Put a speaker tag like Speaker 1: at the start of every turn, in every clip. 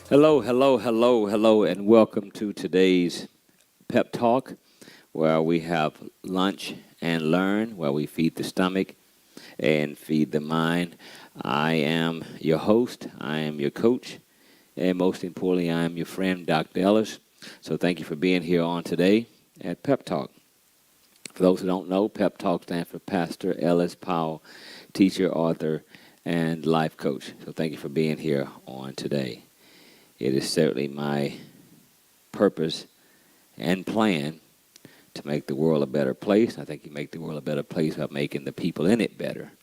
Speaker 1: Hello, hello, hello, hello, and welcome to today's Pep Talk, where we have lunch and learn, where we feed the stomach and feed the mind. I am your host, I am your coach, and most importantly, I am your friend, Dr. Ellis. So thank you for being here on today at Pep Talk. For those who don't know, Pep Talk stands for Pastor Ellis Powell, teacher, author, and life coach. So thank you for being here on today. It is certainly my purpose and plan to make the world a better place. I think you make the world a better place by making the people in it better.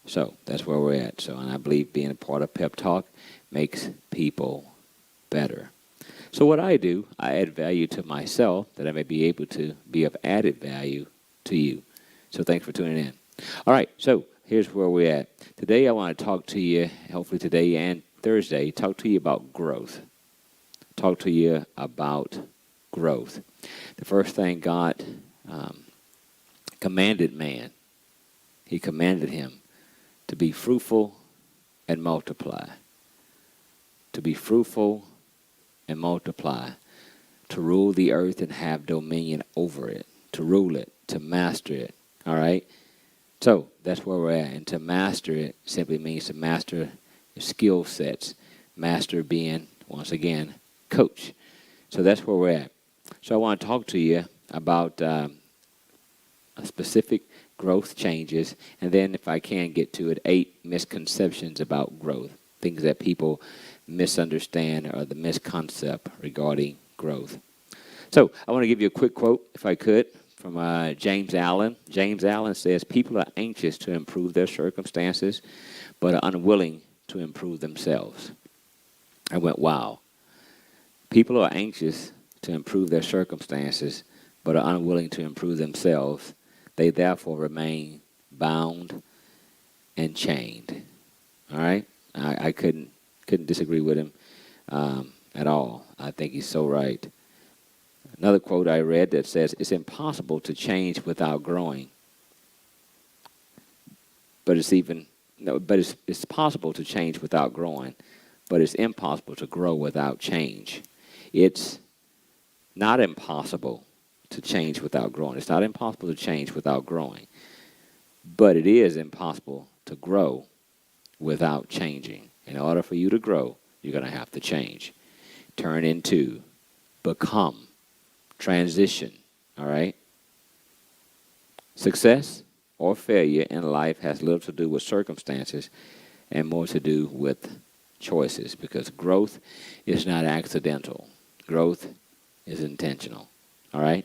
Speaker 1: So that's where we're at. And I believe being a part of Pep Talk makes people better. So what I do, I add value to myself that I may be able to be of added value to you. So thanks for tuning in. All right, so here's where we're at. Today I want to talk to you, hopefully today and Thursday, talk to you about growth. Talk to you about growth. The first thing God commanded man, he commanded him to be fruitful and multiply. To be fruitful and multiply. To rule the earth and have dominion over it. To rule it, to master it. All right? So that's where we're at. And to master it simply means to master skill sets, master being, once again, coach. So that's where we're at. So I want to talk to you about specific growth changes, and then if I can get to it, 8 misconceptions about growth, things that people misunderstand or the misconcept regarding growth. So I want to give you a quick quote, if I could, from James Allen. James Allen says, people are anxious to improve their circumstances, but are unwilling to improve themselves. I went, wow. People are anxious to improve their circumstances, but are unwilling to improve themselves. They therefore remain bound and chained. All right? I couldn't disagree with him at all. I think he's so right. Another quote I read that says, it's impossible to change without growing. But it's possible to change without growing, but it's impossible to grow without change. It's not impossible to change without growing. It's not impossible to change without growing, but it is impossible to grow without changing. In order for you to grow, you're going to have to change. Turn into, become, transition, all right? Success or failure in life has little to do with circumstances and more to do with choices, because growth is not accidental. Growth is intentional. All right?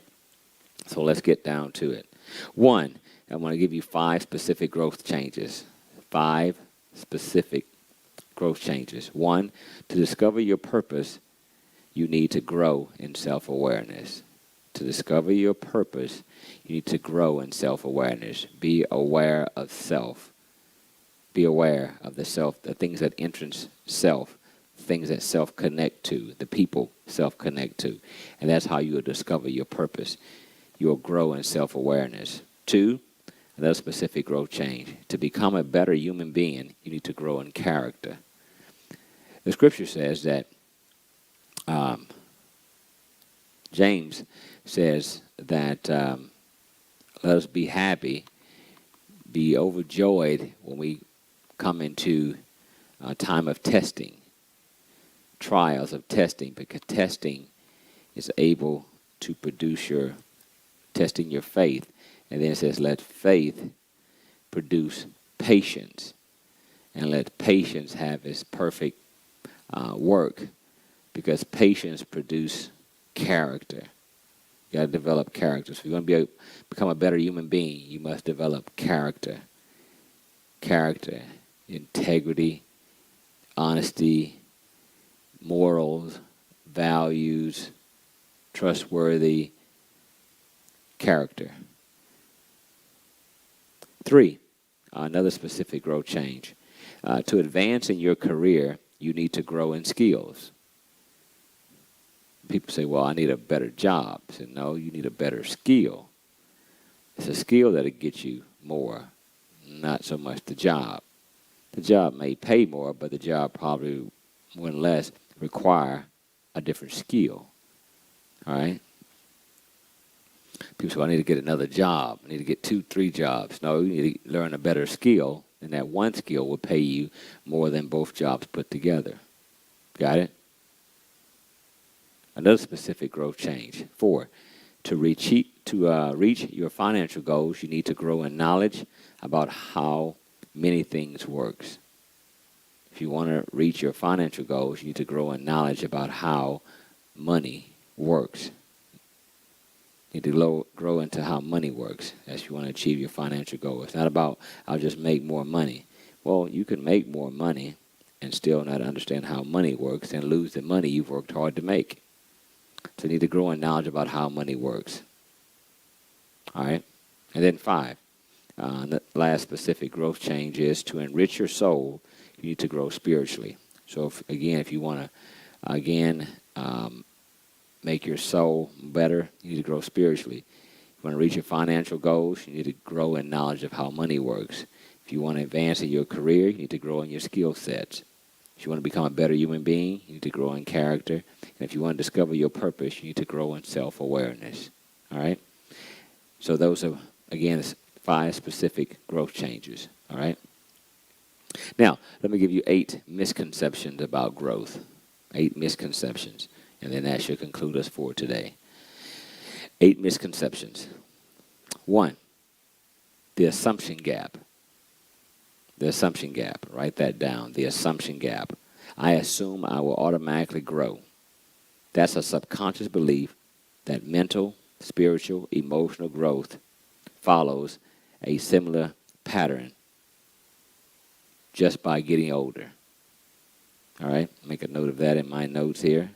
Speaker 1: So let's get down to it. 1, I want to give you 5 specific growth changes. 5 specific growth changes. 1, to discover your purpose, you need to grow in self-awareness. To discover your purpose, you need to grow in self-awareness. Be aware of self. Be aware of the self, the things that entrance self, things that self connect to, the people self connect to. And that's how you will discover your purpose. You will grow in self-awareness. 2, another specific growth change. To become a better human being, you need to grow in character. The scripture says that James says that let us be happy, be overjoyed when we come into a time of testing, trials of testing, because testing is able to produce testing your faith. And then it says, let faith produce patience, and let patience have its perfect work, because patience produces character. You got to develop character. So if you want to become a better human being, you must develop character. Character, integrity, honesty, morals, values, trustworthy character. 3, another specific growth change. To advance in your career, you need to grow in skills. People say, well, I need a better job. I said, no, you need a better skill. It's a skill that'll get you more, not so much the job. The job may pay more, but the job probably more than less, require a different skill. All right? People say, well, I need to get another job. I need to get 2, 3 jobs. No, you need to learn a better skill, and that one skill will pay you more than both jobs put together. Got it? Another specific growth change. 4, to reach your financial goals, you need to grow in knowledge about how many things works. If you want to reach your financial goals, you need to grow in knowledge about how money works. You need to grow into how money works as you want to achieve your financial goal. It's not about, I'll just make more money. Well, you can make more money and still not understand how money works and lose the money you've worked hard to make. So you need to grow in knowledge about how money works. All right? And then 5, the last specific growth change is to enrich your soul, you need to grow spiritually. So, if you want to, make your soul better, you need to grow spiritually. If you want to reach your financial goals, you need to grow in knowledge of how money works. If you want to advance in your career, you need to grow in your skill sets. If you want to become a better human being, you need to grow in character. And if you want to discover your purpose, you need to grow in self-awareness. All right? So those are, again, 5 specific growth changes. All right? Now, let me give you 8 misconceptions about growth. 8 misconceptions. And then that should conclude us for today. 8 misconceptions. 1, the assumption gap. The assumption gap. Write that down. The assumption gap. I assume I will automatically grow. That's a subconscious belief that mental, spiritual, emotional growth follows a similar pattern just by getting older. All right? Make a note of that in my notes here.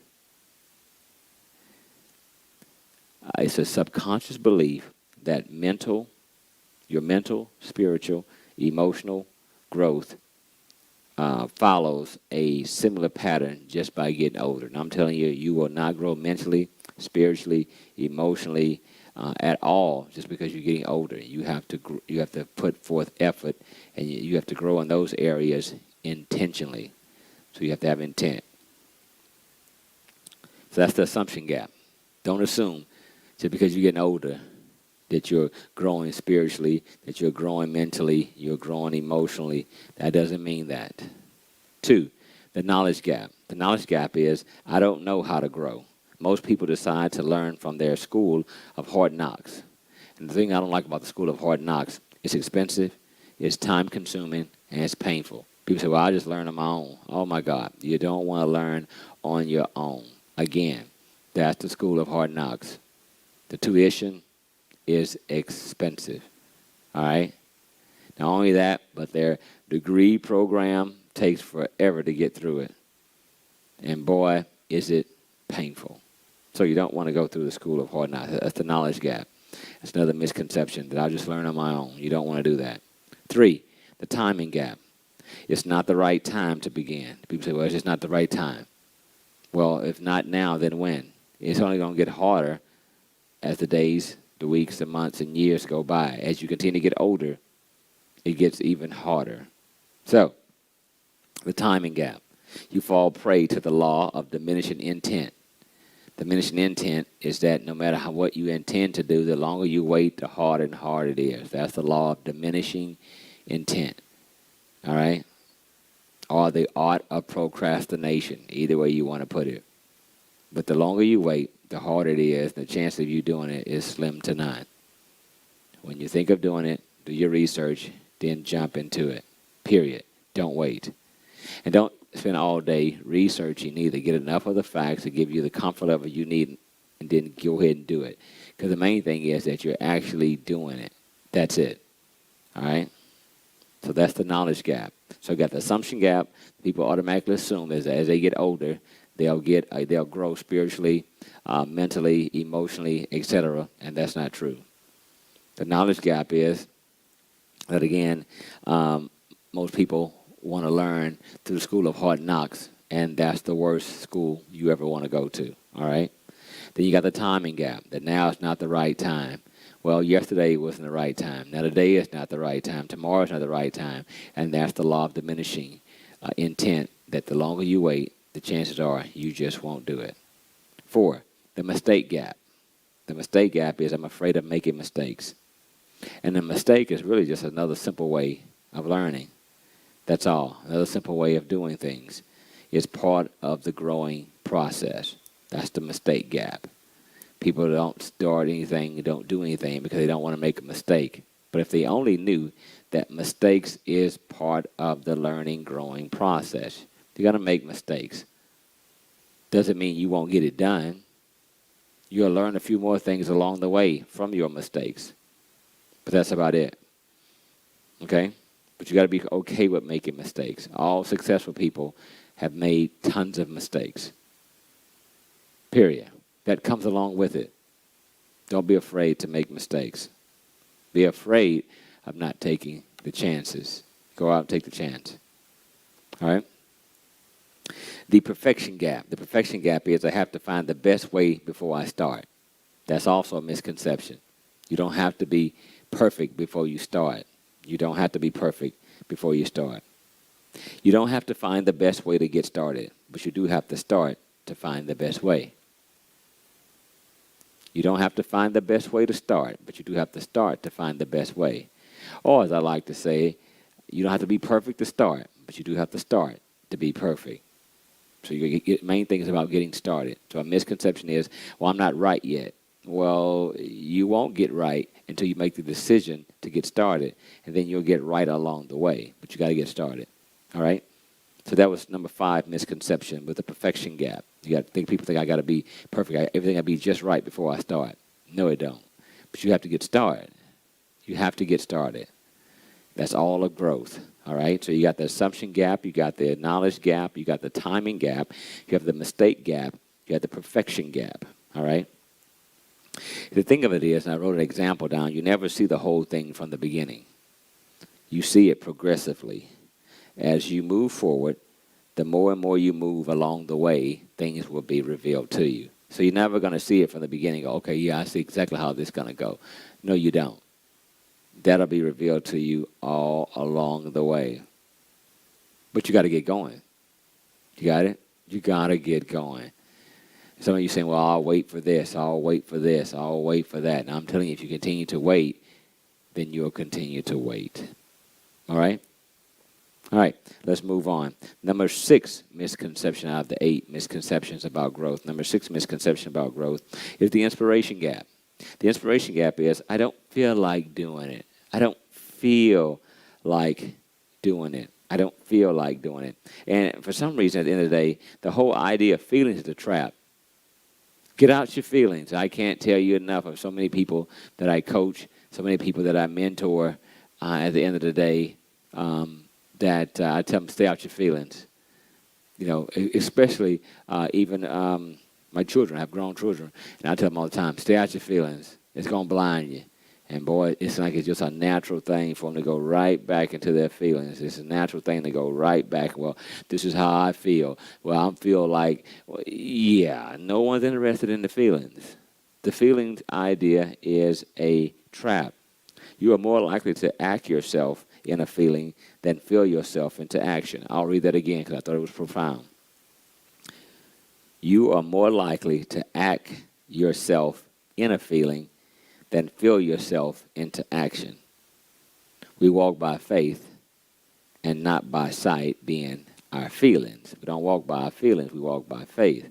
Speaker 1: It's a subconscious belief that your mental, spiritual, emotional growth follows a similar pattern just by getting older. And I'm telling you, you will not grow mentally, spiritually, emotionally at all just because you're getting older. You have to put forth effort, and you have to grow in those areas intentionally. So you have to have intent. So that's the assumption gap. Don't assume just because you're getting older that you're growing spiritually, that you're growing mentally, you're growing emotionally. That doesn't mean that. 2, the knowledge gap. The knowledge gap is, I don't know how to grow. Most people decide to learn from their school of hard knocks. And the thing I don't like about the school of hard knocks, it's expensive, it's time-consuming, and it's painful. People say, well, I just learn on my own. Oh, my God. You don't want to learn on your own. Again, that's the school of hard knocks. The tuition is expensive, all right? Not only that, but their degree program takes forever to get through it. And boy, is it painful. So you don't want to go through the school of hard knocks. That's the knowledge gap. That's another misconception that I'll just learn on my own. You don't want to do that. 3, the timing gap. It's not the right time to begin. People say, well, it's just not the right time. Well, if not now, then when? It's only going to get harder as the days, the weeks, the months, and years go by. As you continue to get older, it gets even harder. So, the timing gap. You fall prey to the law of diminishing intent. Diminishing intent is that no matter what you intend to do, the longer you wait, the harder and harder it is. That's the law of diminishing intent. All right? Or the art of procrastination, either way you want to put it. But the longer you wait, the harder it is. The chance of you doing it is slim to none. When you think of doing it, do your research, then jump into it. Period. Don't wait. And don't spend all day researching either. Get enough of the facts to give you the comfort level you need, and then go ahead and do it. Because the main thing is that you're actually doing it. That's it. All right? So that's the knowledge gap. So you got the assumption gap. People automatically assume as they get older, they'll grow spiritually, mentally, emotionally, etc. And that's not true. The knowledge gap is that, again, most people want to learn through the school of hard knocks, and that's the worst school you ever want to go to. All right. Then you got the timing gap. That now is not the right time. Well, yesterday wasn't the right time. Now today is not the right time. Tomorrow is not the right time. And that's the law of diminishing intent, that the longer you wait, the chances are you just won't do it. 4, the mistake gap. The mistake gap is I'm afraid of making mistakes. And the mistake is really just another simple way of learning. That's all. Another simple way of doing things. It's part of the growing process. That's the mistake gap. People don't start anything, don't do anything because they don't want to make a mistake. But if they only knew that mistakes is part of the learning, growing process. You're going to make mistakes. Doesn't mean you won't get it done. You'll learn a few more things along the way from your mistakes. But that's about it. Okay? But you got to be okay with making mistakes. All successful people have made tons of mistakes. Period. That comes along with it. Don't be afraid to make mistakes. Be afraid of not taking the chances. Go out and take the chance. All right? The perfection gap. The perfection gap is I have to find the best way before I start. That's also a misconception. You don't have to be perfect before you start. You don't have to be perfect before you start. You don't have to find the best way to get started, but you do have to start to find the best way. You don't have to find the best way to start, but you do have to start to find the best way. Or, as I like to say, you don't have to be perfect to start, but you do have to start to be perfect. So your main thing is about getting started. So a misconception is, well, I'm not right yet. Well, you won't get right until you make the decision to get started, and then you'll get right along the way. But you got to get started. All right? So that was number 5 misconception with the perfection gap. People think I got to be perfect. Everything got to be just right before I start. No, it don't. But you have to get started. You have to get started. That's all of growth. All right? So you got the assumption gap. You got the knowledge gap. You got the timing gap. You have the mistake gap. You have the perfection gap. All right? The thing of it is, and I wrote an example down, you never see the whole thing from the beginning. You see it progressively. As you move forward, the more and more you move along the way, things will be revealed to you. So you're never going to see it from the beginning. Go, okay, yeah, I see exactly how this is going to go. No, you don't. That'll be revealed to you all along the way. But you got to get going. You got it? You got to get going. Some of you saying, well, I'll wait for this, I'll wait for this, I'll wait for that. And I'm telling you, if you continue to wait, then you'll continue to wait. All right? All right, let's move on. Number 6 misconception out of the 8 misconceptions about growth. Number 6 misconception about growth is the inspiration gap. The inspiration gap is I don't feel like doing it. I don't feel like doing it. I don't feel like doing it. And for some reason, at the end of the day, the whole idea of feelings is a trap. Get out your feelings. I can't tell you enough of so many people that I coach, so many people that I mentor at the end of the day that I tell them, stay out your feelings. You know, especially even my children. I have grown children. And I tell them all the time, stay out your feelings. It's going to blind you. And boy, it's like it's just a natural thing for them to go right back into their feelings. It's a natural thing to go right back. Well, this is how I feel. Well, I feel like, well, yeah, no one's interested in the feelings. The feelings idea is a trap. You are more likely to act yourself in a feeling than feel yourself into action. I'll read that again because I thought it was profound. You are more likely to act yourself in a feeling than feel yourself into action. We walk by faith and not by sight, being our feelings. We don't walk by our feelings, we walk by faith.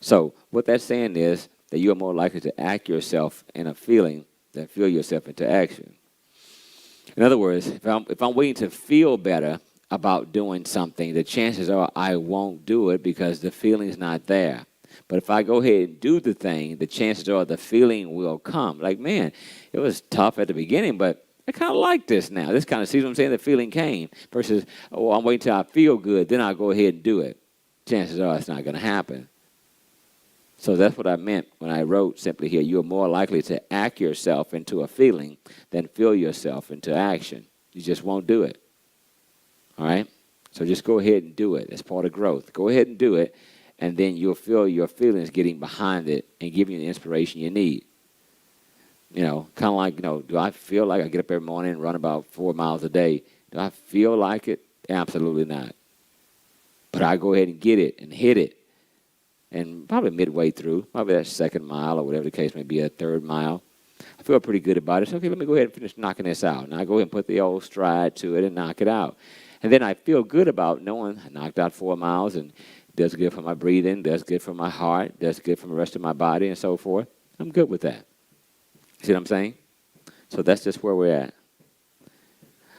Speaker 1: So what that's saying is that you are more likely to act yourself in a feeling than feel yourself into action. In other words, if I'm waiting to feel better about doing something, the chances are I won't do it because the feeling's not there. But if I go ahead and do the thing, the chances are the feeling will come. Like, man, it was tough at the beginning, but I kind of like this now. This kind of, see what I'm saying? The feeling came versus, oh, I'm waiting till I feel good, then I'll go ahead and do it. Chances are it's not going to happen. So that's what I meant when I wrote simply here, you're more likely to act yourself into a feeling than feel yourself into action. You just won't do it. All right? So just go ahead and do it. It's part of growth. Go ahead and do it, and then you'll feel your feelings getting behind it and giving you the inspiration you need. You know, kind of like, you know, do I feel like I get up every morning and run about 4 miles a day? Do I feel like it? Absolutely not. But I go ahead and get it and hit it. And probably midway through, probably that second mile or whatever the case may be, a third mile, I feel pretty good about it. So, okay, let me go ahead and finish knocking this out. And I go ahead and put the old stride to it and knock it out. And then I feel good about knowing I knocked out 4 miles and it does good for my breathing, does good for my heart, does good for the rest of my body and so forth. I'm good with that. See what I'm saying? So that's just where we're at.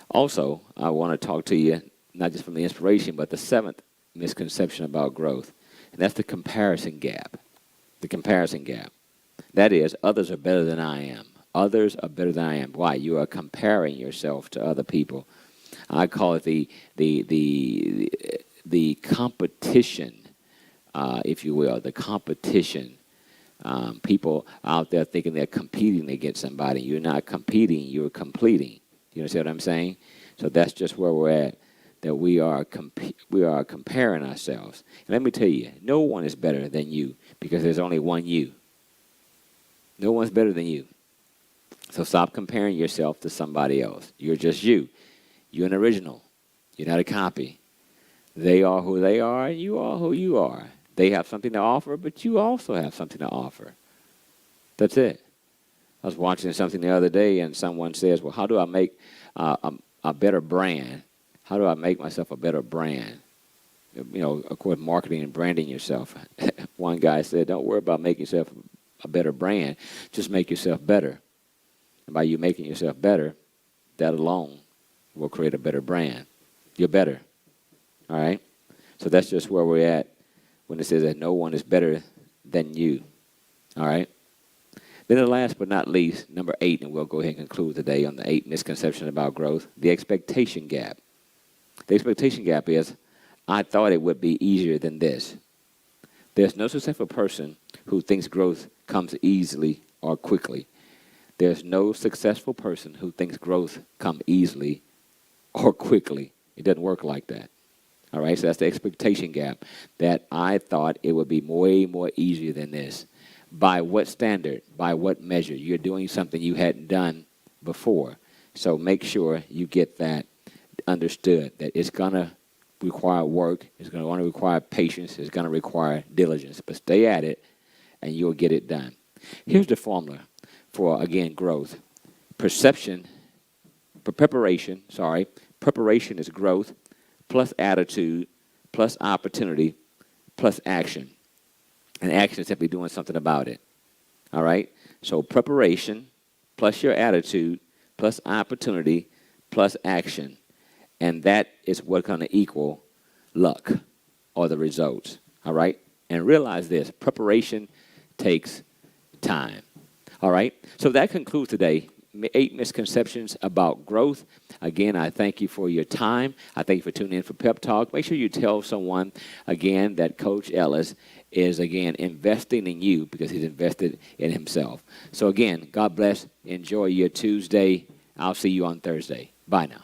Speaker 1: Also, I want to talk to you, not just from the inspiration, but the 7th misconception about growth. And that's the comparison gap. The comparison gap. That is, others are better than I am. Others are better than I am. Why? You are comparing yourself to other people. I call it the competition, if you will, the competition. People out there thinking they're competing against somebody. You're not competing, you're completing. You understand what I'm saying? So that's just where we're at, that we are comparing ourselves. And let me tell you, no one is better than you because there's only one you. No one's better than you. So stop comparing yourself to somebody else. You're just you. You're an original. You're not a copy. They are who they are, and you are who you are. They have something to offer, but you also have something to offer. That's it. I was watching something the other day, and someone says, well, how do I make a better brand? How do I make myself a better brand? You know, of course, marketing and branding yourself. One guy said, don't worry about making yourself a better brand. Just make yourself better. And by you making yourself better, that alone will create a better brand. You're better. All right? So that's just where we're at when it says that no one is better than you. All right? Then the last but not least, number 8, and we'll go ahead and conclude today on the 8 misconceptions about growth, the expectation gap. The expectation gap is, I thought it would be easier than this. There's no successful person who thinks growth comes easily or quickly. There's no successful person who thinks growth comes easily or quickly. It doesn't work like that. All right, so that's the expectation gap, that I thought it would be way more easier than this. By what standard? By what measure? You're doing something you hadn't done before. So make sure you get that understood, that it's going to require work, it's going to require patience, it's going to require diligence. But stay at it, and you'll get it done. Here's the formula for, again, growth. Preparation is growth, plus attitude, plus opportunity, plus action. And action is simply doing something about it. All right? So preparation, plus your attitude, plus opportunity, plus action. And that is what's going to equal luck or the results. All right? And realize this, preparation takes time. All right? So that concludes today. 8 misconceptions about growth. Again, I thank you for your time. I thank you for tuning in for Pep Talk. Make sure you tell someone, again, that Coach Ellis is, again, investing in you because he's invested in himself. So, again, God bless. Enjoy your Tuesday. I'll see you on Thursday. Bye now.